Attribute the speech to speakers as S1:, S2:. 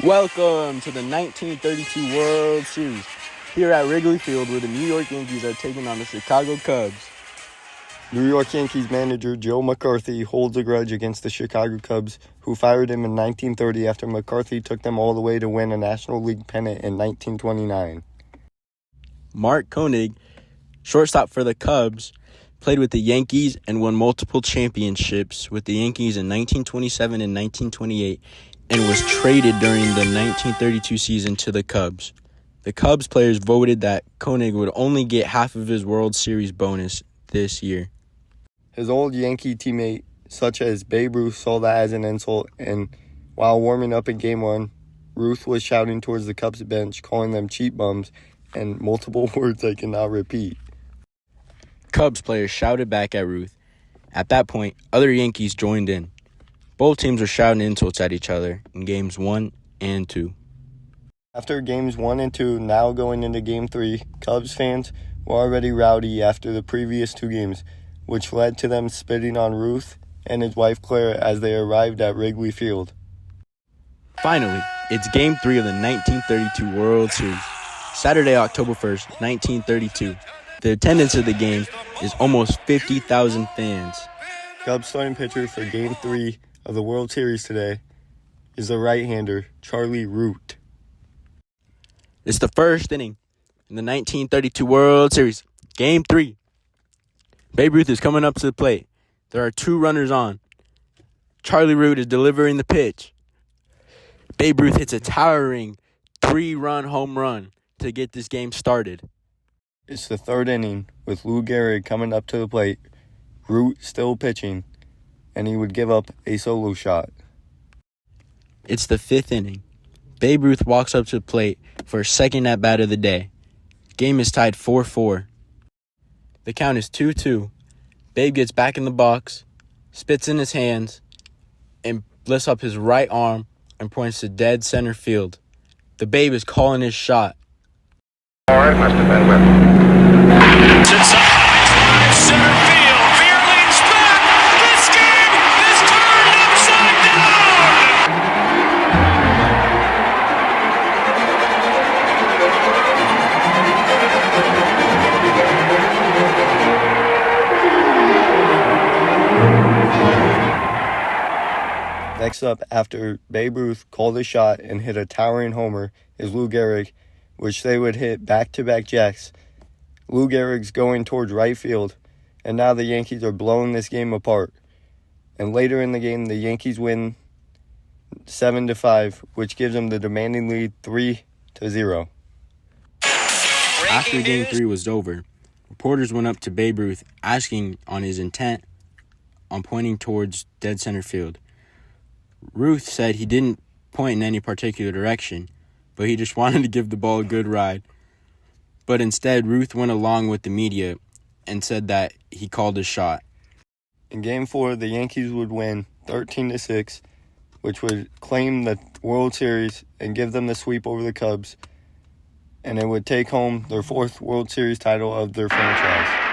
S1: Welcome to the 1932 World Series here at Wrigley Field, where the New York Yankees are taking on the Chicago Cubs.
S2: New York Yankees manager Joe McCarthy holds a grudge against the Chicago Cubs, who fired him in 1930 after McCarthy took them all the way to win a National League pennant in 1929.
S1: Mark Koenig, shortstop for the Cubs, played with the Yankees and won multiple championships with the Yankees in 1927 and 1928, and was traded during the 1932 season to the Cubs. The Cubs players voted that Koenig would only get half of his World Series bonus this year.
S2: His old Yankee teammate, such as Babe Ruth, saw that as an insult, and while warming up in Game 1, Ruth was shouting towards the Cubs bench, calling them cheap bums, and multiple words I cannot repeat.
S1: Cubs players shouted back at Ruth. At that point, other Yankees joined in. Both teams were shouting insults at each other in Games 1 and 2.
S2: After Games 1 and 2, now going into Game 3, Cubs fans were already rowdy after the previous two games, which led to them spitting on Ruth and his wife Claire as they arrived at Wrigley Field.
S1: Finally, it's Game 3 of the 1932 World Series. Saturday, October 1st, 1932. The attendance of the game is almost 50,000 fans.
S2: Cubs starting pitcher for Game 3 of the World Series today is the right-hander, Charlie Ruth.
S1: It's the first inning in the 1932 World Series. Game 3. Babe Ruth is coming up to the plate. There are two runners on. Charlie Ruth is delivering the pitch. Babe Ruth hits a towering 3-run home run to get this game started.
S2: It's the third inning with Lou Gehrig coming up to the plate. Ruth still pitching, and he would give up a solo shot.
S1: It's the fifth inning. Babe Ruth walks up to the plate for his second at-bat of the day. Game is tied 4-4. The count is 2-2. Babe gets back in the box, spits in his hands, and lifts up his right arm and points to dead center field. The Babe is calling his shot.
S3: It must have been with. It's a high drive center field. Beer leans back. This game is turned upside
S2: down. Next up, after Babe Ruth called a shot and hit a towering homer, is Lou Gehrig, which they would hit back-to-back jacks. Lou Gehrig's going towards right field, and now the Yankees are blowing this game apart. And later in the game, the Yankees win 7-5, which gives them the demanding lead 3-0.
S1: After Game 3 was over, reporters went up to Babe Ruth asking on his intent on pointing towards dead center field. Ruth said he didn't point in any particular direction, but he just wanted to give the ball a good ride. But instead, Ruth went along with the media and said that he called his shot.
S2: In Game 4, the Yankees would win 13-6, which would claim the World Series and give them the sweep over the Cubs, and it would take home their fourth World Series title of their franchise.